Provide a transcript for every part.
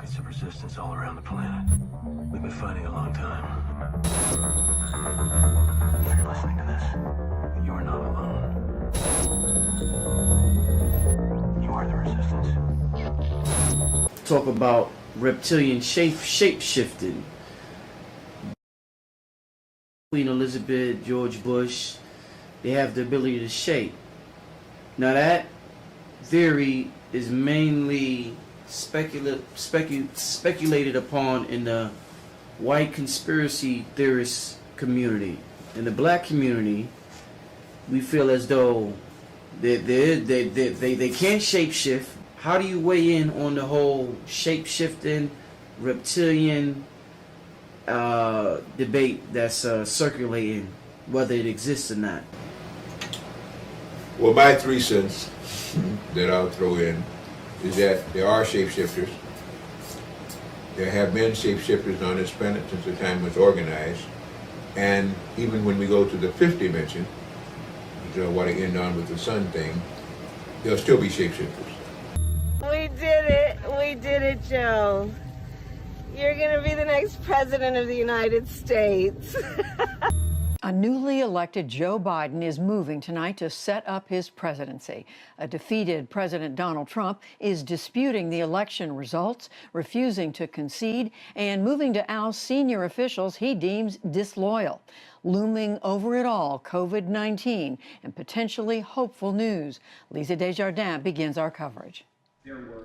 pockets of resistance all around the planet. We've been fighting a long time. If you're listening to this, you are not alone. You are the resistance. Talk about reptilian shape-shifting. Queen Elizabeth, George Bush, they have the ability to shape. Now that theory is mainly speculated upon in the white conspiracy theorist community. In the black community, we feel as though they can't shapeshift. How do you weigh in on the whole shape-shifting, reptilian debate that's circulating, whether it exists or not? Well, my 3 cents that I'll throw in is that there are shapeshifters. There have been shapeshifters on this planet since the time it was organized. And even when we go to the 5th dimension, which I want to end on with the sun thing, there'll still be shapeshifters. We did it. We did it, Joe. You're going to be the next president of the United States. A newly elected Joe Biden is moving tonight to set up his presidency. A defeated President Donald Trump is disputing the election results, refusing to concede, and moving to oust senior officials he deems disloyal. Looming over it all, COVID-19 and potentially hopeful news. Lisa Desjardins begins our coverage.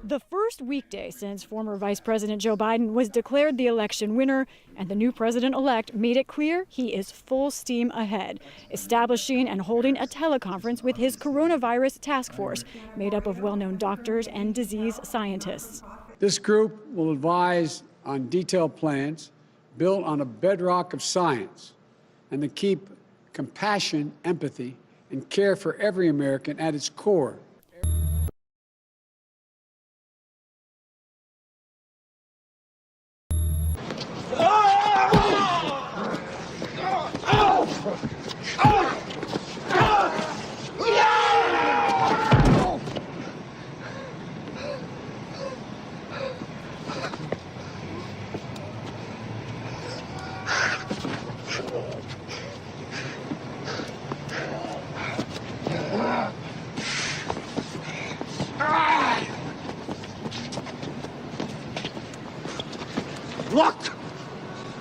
The first weekday since former Vice President Joe Biden was declared the election winner, and the new president-elect made it clear he is full steam ahead, establishing and holding a teleconference with his coronavirus task force, made up of well-known doctors and disease scientists. This group will advise on detailed plans built on a bedrock of science and to keep compassion, empathy, and care for every American at its core.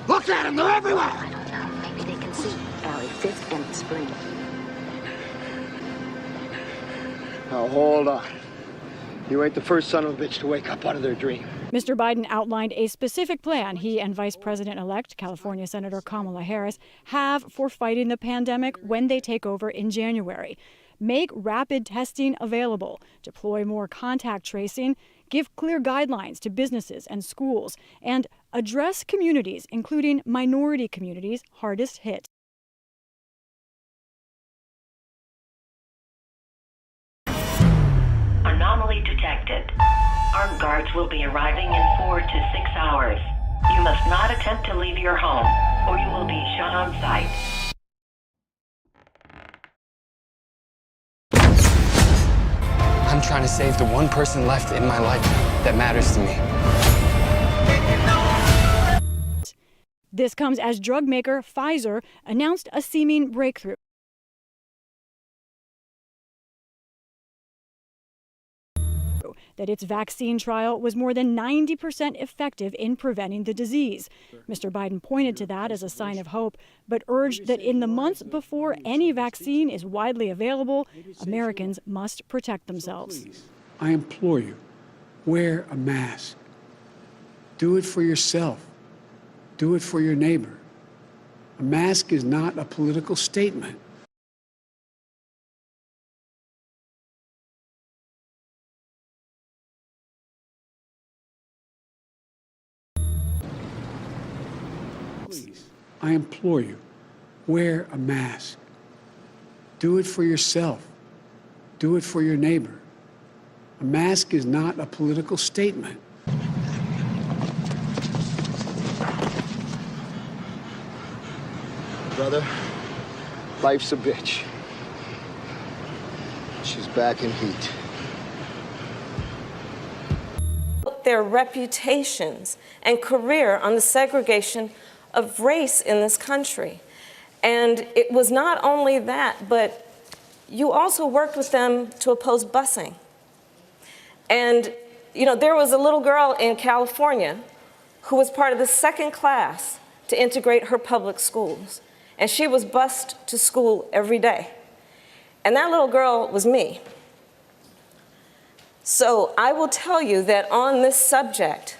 Look at them, they're everywhere! I don't know, maybe they can see. Valley 5th and Spring. Now hold on. You ain't the first son of a bitch to wake up out of their dream. Mr. Biden outlined a specific plan he and Vice President-elect California Senator Kamala Harris have for fighting the pandemic when they take over in January. Make rapid testing available, deploy more contact tracing, give clear guidelines to businesses and schools, and address communities, including minority communities, hardest hit. Anomaly detected. Armed guards will be arriving in 4 to 6 hours. You must not attempt to leave your home, or you will be shot on sight. I'm trying to save the one person left in my life that matters to me. This comes as drug maker Pfizer announced a seeming breakthrough. That its vaccine trial was more than 90% effective in preventing the disease. Mr. Biden pointed to that as a sign of hope, but urged that in the months before any vaccine is widely available, Americans must protect themselves. I implore you, wear a mask. Do it for yourself. Do it for your neighbor. A mask is not a political statement. Please, I implore you, wear a mask. Do it for yourself. Do it for your neighbor. A mask is not a political statement. Brother, life's a bitch. She's back in heat. built their reputations and career on the segregation of race in this country. And it was not only that, but you also worked with them to oppose busing. And, you know, there was a little girl in California who was part of the second class to integrate her public schools. And she was bused to school every day. And that little girl was me. So I will tell you that on this subject,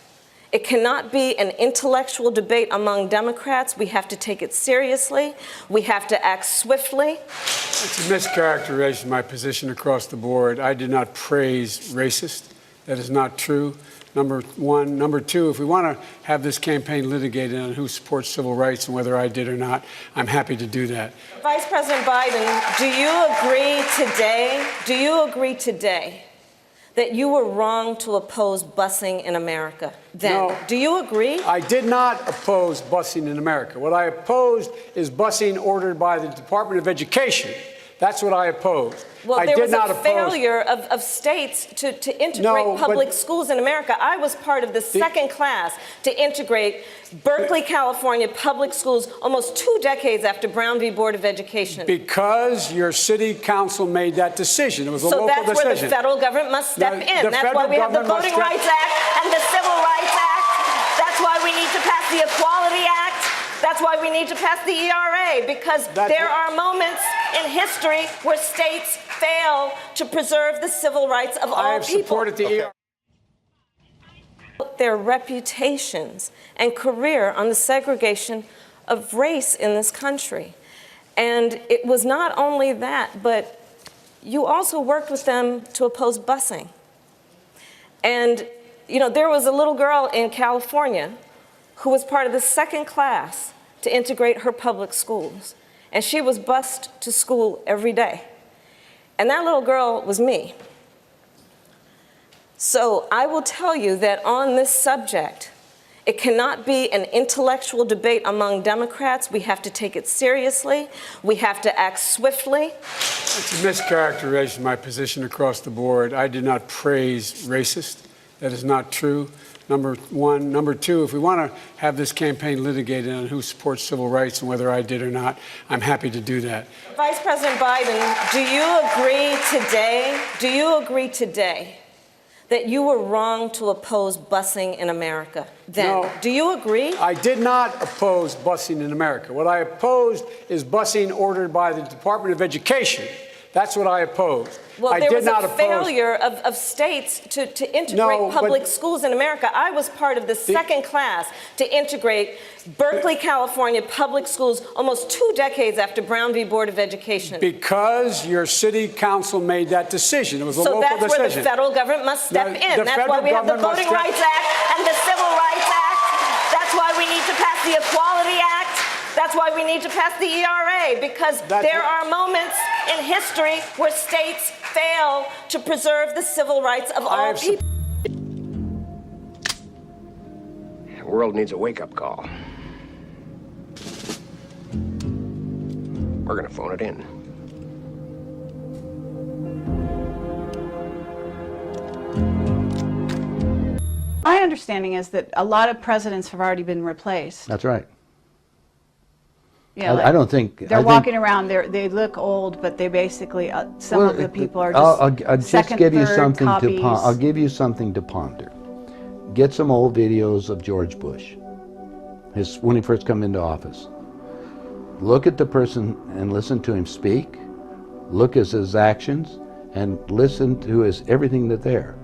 it cannot be an intellectual debate among Democrats. We have to take it seriously. We have to act swiftly. It's a mischaracterization of my position across the board. I did not praise racist. That is not true. Number one. Number two, if we want to have this campaign litigated on who supports civil rights and whether I did or not, I'm happy to do that. Vice President Biden, do you agree today that you were wrong to oppose busing in America then? No, do you agree? I did not oppose busing in America. What I opposed is busing ordered by the Department of Education. That's what I opposed. Well, I there did was not a oppose. failure of states to integrate public schools in America. I was part of the second class to integrate Berkeley, California public schools almost 2 decades after Brown v. Board of Education. Because your city council made that decision. It was a local decision. So that's where the federal government must step in. That's why we have the Voting Rights Act and the Civil Rights Act. That's why we need to pass the Equality Act. That's why we need to pass the ERA, because there are moments in history where states fail to preserve the civil rights of all people. I have supported the ERA. Their reputations and career on the segregation of race in this country. And it was not only that, but you also worked with them to oppose busing. And, you know, there was a little girl in California who was part of the second class to integrate her public schools. And she was bused to school every day. And that little girl was me. So I will tell you that on this subject, it cannot be an intellectual debate among Democrats. We have to take it seriously. We have to act swiftly. It's a mischaracterization of my position across the board. I did not praise racist. That is not true. Number one. Number two, if we want to have this campaign litigated on who supports civil rights and whether I did or not, I'm happy to do that. Vice President Biden, do you agree today that you were wrong to oppose busing in America then? No, do you agree? I did not oppose busing in America. What I opposed is busing ordered by the Department of Education. That's what I opposed. Well, I there did was not a oppose. failure of states to integrate public schools in America. I was part of the second class to integrate Berkeley, California public schools almost 2 decades after Brown v. Board of Education. Because your city council made that decision. It was a local decision. So that's where the federal government must step in. That's why we have the Voting Rights Act and the Civil Rights Act. That's why we need to pass the Equality Act. That's why we need to pass the ERA, because there are moments in history where states fail to preserve the civil rights of all people. The world needs a wake-up call. We're gonna phone it in. My understanding is that a lot of presidents have already been replaced. That's right. Yeah, I don't think they're walking around. They look old, but they basically some of the people are just I'll just second, give you third something copies. I'll give you something to ponder. Get some old videos of George Bush, when he first came into office. Look at the person and listen to him speak. Look at his actions and listen to everything that's there.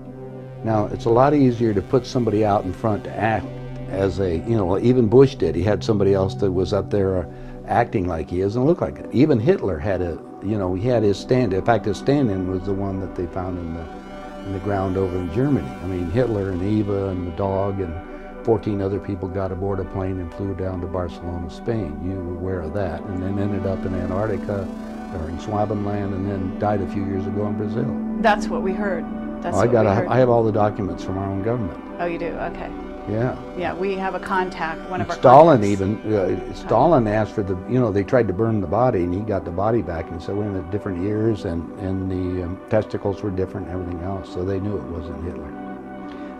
Now, it's a lot easier to put somebody out in front to act as even Bush did. He had somebody else that was up there acting like he is and look like it. Even Hitler had he had his stand. In fact, his stand-in was the one that they found in the ground over in Germany. I mean, Hitler and Eva and the dog and 14 other people got aboard a plane and flew down to Barcelona, Spain. You were aware of that. And then ended up in Antarctica or in Swabenland and then died a few years ago in Brazil. That's what we heard. That's I have all the documents from our own government. Oh, you do? Okay. Yeah. Yeah, we have a contact, one of our Stalin contacts. Stalin asked for they tried to burn the body and he got the body back and he said, wait a minute, different ears and the testicles were different and everything else, so they knew it wasn't Hitler.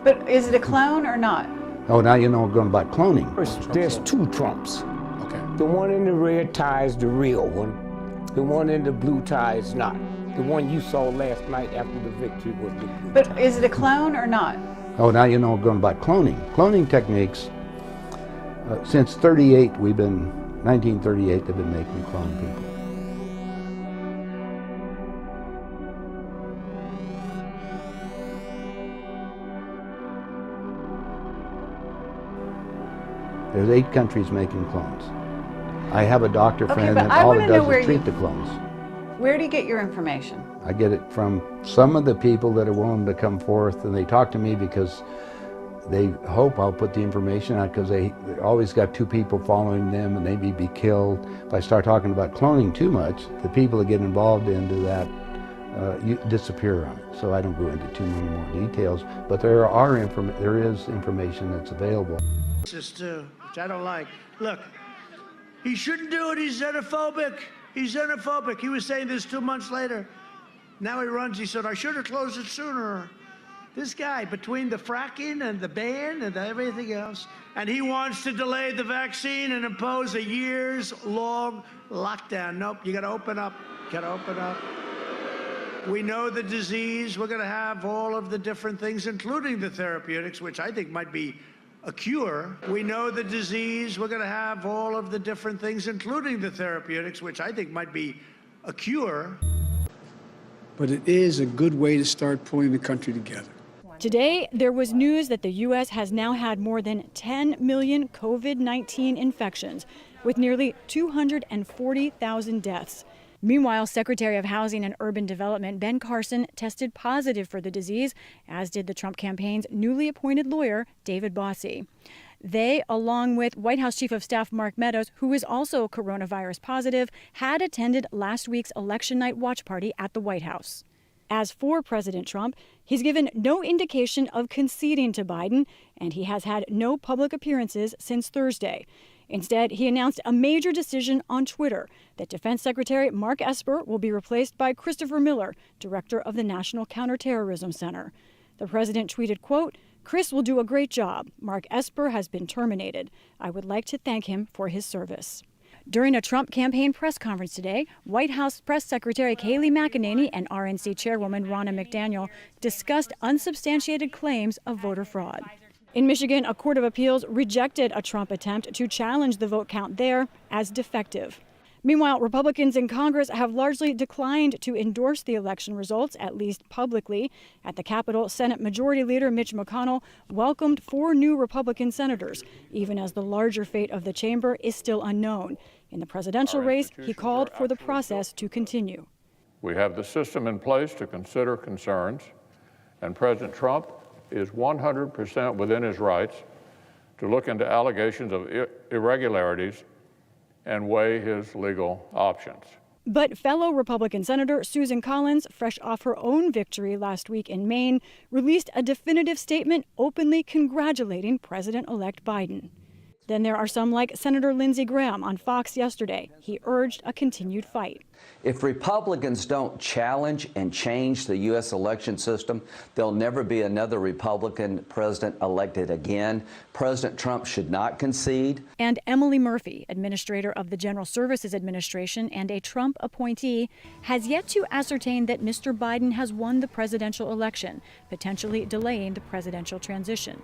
But is it a clone or not? Oh, now you know we're going about cloning. There's two Trumps. Okay. The one in the red tie is the real one. The one in the blue tie is not. The one you saw last night after the victory was the blue But tie. is it a clone or not? Oh, now you know we're going about cloning. Cloning techniques, since 1938, they've been making clone people. There's 8 countries making clones. I have a doctor friend but that I all wanna it know does where is treat you- the clones. Where do you get your information? I get it from some of the people that are willing to come forth, and they talk to me because they hope I'll put the information out, because they always got 2 people following them and they may be killed. If I start talking about cloning too much, the people that get involved into that disappear on it. So I don't go into too many more details, but there is information that's available. Which I don't like. Look, he shouldn't do it. He's xenophobic. He's xenophobic. He was saying this 2 months later. Now he runs. He said, I should have closed it sooner. This guy, between the fracking and the ban and everything else, and he wants to delay the vaccine and impose a years-long lockdown. Nope, you got to open up. Got to open up. We know the disease. We're going to have all of the different things, including the therapeutics, which I think might be a cure. We know the disease. We're going to have all of the different things, including the therapeutics, which I think might be a cure. But it is a good way to start pulling the country together. Today, there was news that the U.S. has now had more than 10 million COVID-19 infections, with nearly 240,000 deaths. Meanwhile, Secretary of Housing and Urban Development Ben Carson tested positive for the disease, as did the Trump campaign's newly appointed lawyer, David Bossie. They, along with White House Chief of Staff Mark Meadows, who is also coronavirus positive, had attended last week's election night watch party at the White House. As for President Trump, he's given no indication of conceding to Biden, and he has had no public appearances since Thursday. Instead, he announced a major decision on Twitter that Defense Secretary Mark Esper will be replaced by Christopher Miller, director of the National Counterterrorism Center. The president tweeted, quote, "Chris will do a great job. Mark Esper has been terminated. I would like to thank him for his service." During a Trump campaign press conference today, White House Press Secretary Kayleigh McEnany and RNC Chairwoman Ronna McDaniel discussed unsubstantiated claims of voter fraud. In Michigan, a court of appeals rejected a Trump attempt to challenge the vote count there as defective. Meanwhile, Republicans in Congress have largely declined to endorse the election results, at least publicly. At the Capitol, Senate Majority Leader Mitch McConnell welcomed 4 new Republican senators, even as the larger fate of the chamber is still unknown. In the presidential race, he called for the process to continue. We have the system in place to consider concerns, and President Trump is 100% within his rights to look into allegations of irregularities and weigh his legal options. But fellow Republican Senator Susan Collins, fresh off her own victory last week in Maine, released a definitive statement openly congratulating President-elect Biden. Then there are some like Senator Lindsey Graham on Fox yesterday. He urged a continued fight. If Republicans don't challenge and change the U.S. election system, there'll never be another Republican president elected again. President Trump should not concede. And Emily Murphy, administrator of the General Services Administration and a Trump appointee, has yet to ascertain that Mr. Biden has won the presidential election, potentially delaying the presidential transition.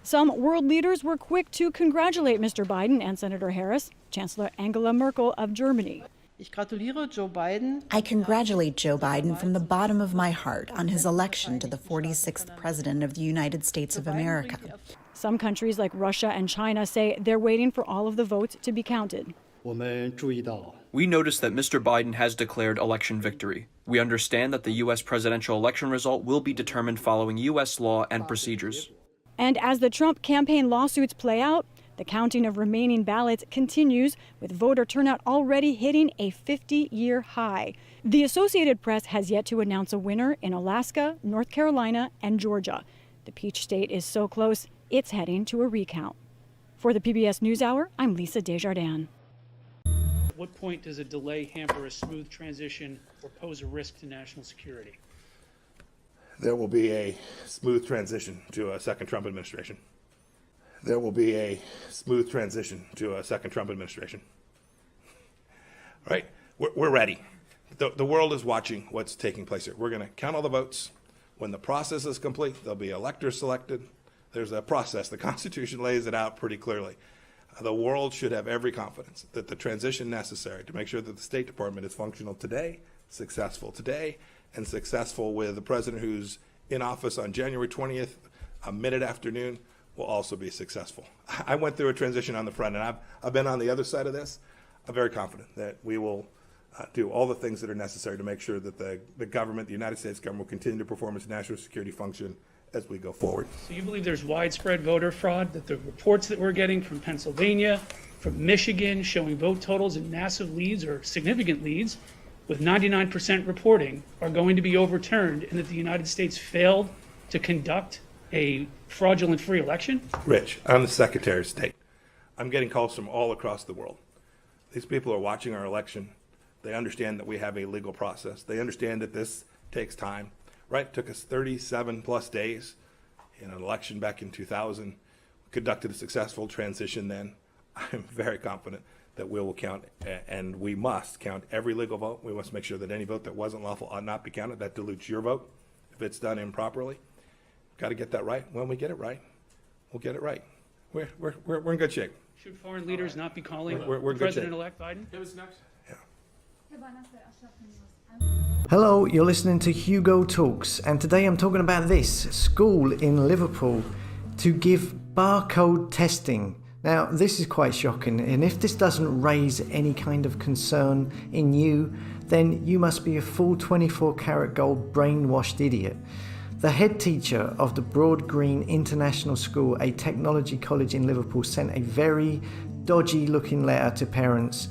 Some world leaders were quick to congratulate Mr. Biden and Senator Harris. Chancellor Angela Merkel of Germany. I congratulate Joe Biden from the bottom of my heart on his election to the 46th President of the United States of America. Some countries like Russia and China say they're waiting for all of the votes to be counted. We noticed that Mr. Biden has declared election victory. We understand that the U.S. presidential election result will be determined following U.S. law and procedures. And as the Trump campaign lawsuits play out, the counting of remaining ballots continues, with voter turnout already hitting a 50-year high. The Associated Press has yet to announce a winner in Alaska, North Carolina, and Georgia. The Peach State is so close, it's heading to a recount. For the PBS NewsHour, I'm Lisa Desjardins. At what point does a delay hamper a smooth transition or pose a risk to national security? There will be a smooth transition to a second Trump administration. There will be a smooth transition to a second Trump administration. Right? We're ready. The world is watching what's taking place here. We're going to count all the votes. When the process is complete, there'll be electors selected. There's a process. The Constitution lays it out pretty clearly. The world should have every confidence that the transition necessary to make sure that the State Department is functional today, successful today, and successful with the president who's in office on January 20th, a minute afternoon, will also be successful. I went through a transition on the front, and I've been on the other side of this. I'm very confident that we will do all the things that are necessary to make sure that the government, the United States government, will continue to perform its national security function as we go forward. So you believe there's widespread voter fraud, that the reports that we're getting from Pennsylvania, from Michigan, showing vote totals in massive leads or significant leads with 99% reporting are going to be overturned, and that the United States failed to conduct a fraudulent free election? Rich, I'm the Secretary of State. I'm getting calls from all across the world. These people are watching our election. They understand that we have a legal process. They understand that this takes time. Right? It took us 37 plus days in an election back in 2000. We conducted a successful transition then. I'm very confident that we will count, and we must count every legal vote. We must make sure that any vote that wasn't lawful ought not be counted. That dilutes your vote if it's done improperly. Got to get that right. When we get it right, we'll get it right. We're in good shape. Should foreign leaders not be calling We're in good President-elect Biden? It was next. Hello, you're listening to Hugo Talks, and today I'm talking about this school in Liverpool to give barcode testing. Now, this is quite shocking, and if this doesn't raise any kind of concern in you, then you must be a full 24 karat gold brainwashed idiot. The head teacher of the Broad Green International School, a technology college in Liverpool, sent a very dodgy looking letter to parents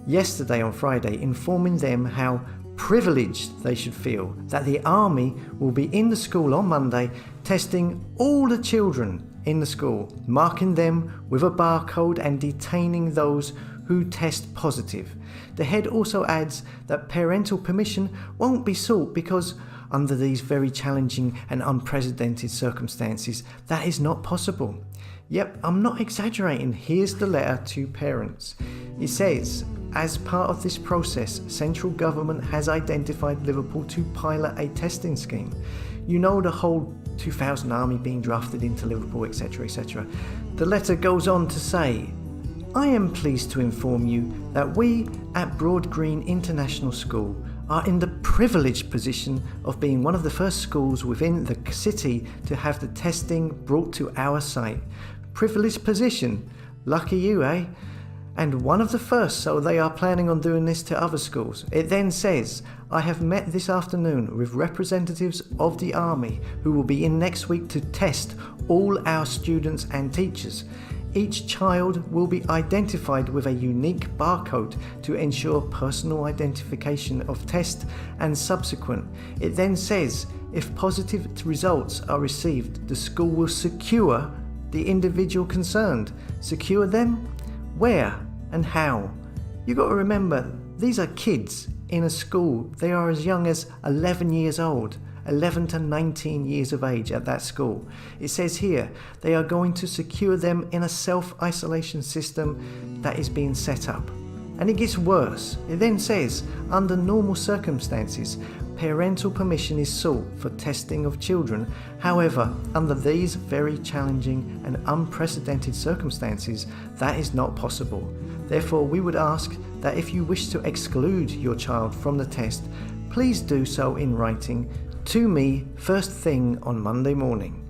yesterday on Friday, informing them how privileged they should feel that the army will be in the school on Monday testing all the children in the school, marking them with a barcode and detaining those who test positive. The head also adds that parental permission won't be sought because under these very challenging and unprecedented circumstances, that is not possible. Yep, I'm not exaggerating. Here's the letter to parents. It says, as part of this process, central government has identified Liverpool to pilot a testing scheme. You know, the whole 2000 army being drafted into Liverpool, etc., etc. The letter goes on to say, I am pleased to inform you that we at Broad Green International School are in the privileged position of being one of the first schools within the city to have the testing brought to our site. Privileged position. Lucky you, eh? And one of the first, so they are planning on doing this to other schools. It then says, I have met this afternoon with representatives of the army who will be in next week to test all our students and teachers. Each child will be identified with a unique barcode to ensure personal identification of test and subsequent. It then says, if positive results are received, the school will secure the individual concerned. Secure them? Where and how? You got to remember, these are kids in a school. They are as young as 11 years old. 11 to 19 years of age at that school. It says here, they are going to secure them in a self-isolation system that is being set up. And it gets worse. It then says, under normal circumstances, parental permission is sought for testing of children. However, under these very challenging and unprecedented circumstances, that is not possible. Therefore, we would ask that if you wish to exclude your child from the test, please do so in writing to me first thing on Monday morning.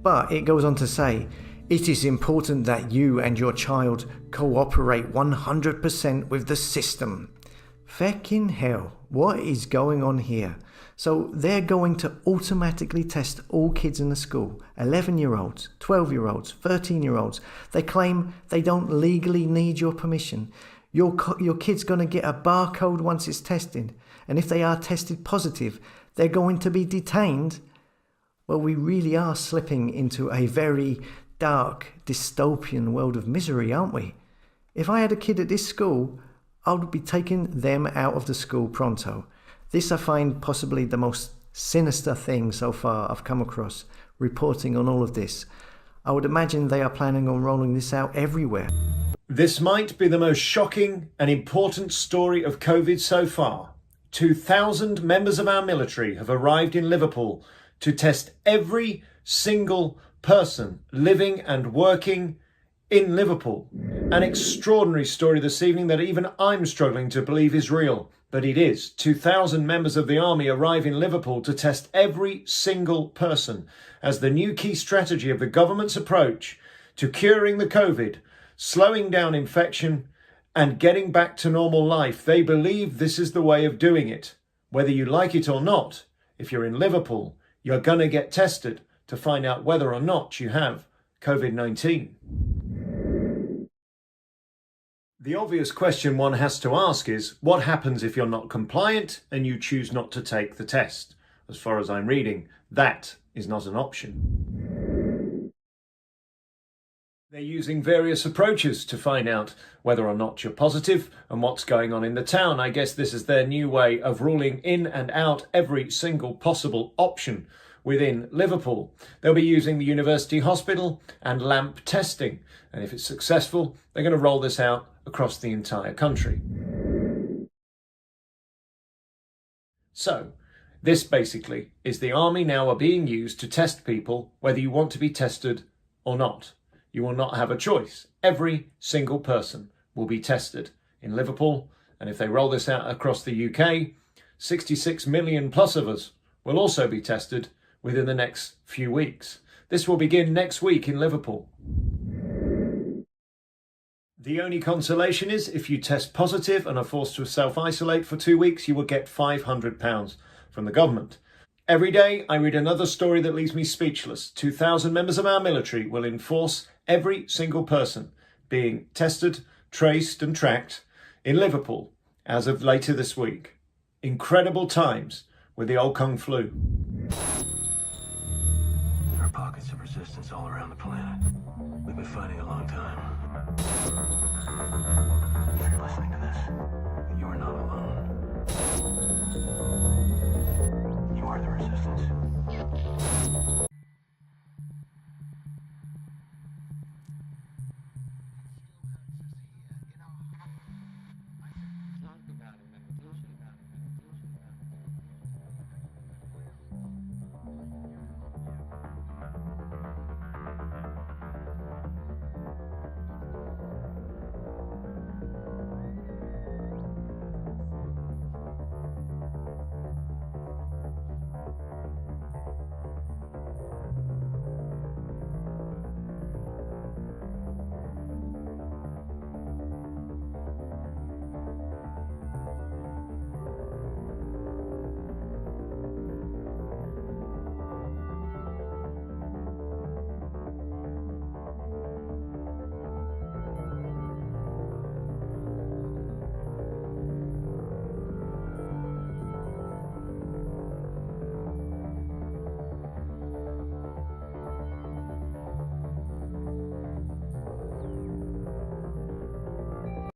But it goes on to say, it is important that you and your child cooperate 100% with the system. Feckin' hell, what is going on here? So they're going to automatically test all kids in the school, 11-year-olds, 12-year-olds, 13-year-olds. They claim they don't legally need your permission. Your kid's going to get a barcode once it's tested. And if they are tested positive, they're going to be detained. Well, we really are slipping into a very dark, dystopian world of misery, aren't we? If I had a kid at this school, I would be taking them out of the school pronto. This I find possibly the most sinister thing so far I've come across reporting on all of this. I would imagine they are planning on rolling this out everywhere. This might be the most shocking and important story of COVID so far. 2,000 members of our military have arrived in Liverpool to test every single person living and working in Liverpool. An extraordinary story this evening that even I'm struggling to believe is real, but it is. 2,000 members of the army arrive in Liverpool to test every single person as the new key strategy of the government's approach to curing the COVID, slowing down infection, and getting back to normal life. They believe this is the way of doing it. Whether you like it or not, if you're in Liverpool, you're going to get tested to find out whether or not you have COVID-19. The obvious question one has to ask is, what happens if you're not compliant and you choose not to take the test? As far as I'm reading, that is not an option. They're using various approaches to find out whether or not you're positive and what's going on in the town. I guess this is their new way of ruling in and out every single possible option within Liverpool. They'll be using the University Hospital and LAMP testing. And if it's successful, they're going to roll this out across the entire country. So, this basically is the army now are being used to test people whether you want to be tested or not. You will not have a choice. Every single person will be tested in Liverpool. And if they roll this out across the UK, 66 million plus of us will also be tested within the next few weeks. This will begin next week in Liverpool. The only consolation is if you test positive and are forced to self-isolate for 2 weeks, you will get £500 from the government. Every day I read another story that leaves me speechless. 2,000 members of our military will enforce every single person being tested, traced and tracked in Liverpool as of later this week. Incredible times with the old Kung flu. There are pockets of resistance all around the planet. We've been fighting a long time. If you're listening to this, you are not alone. You are the resistance.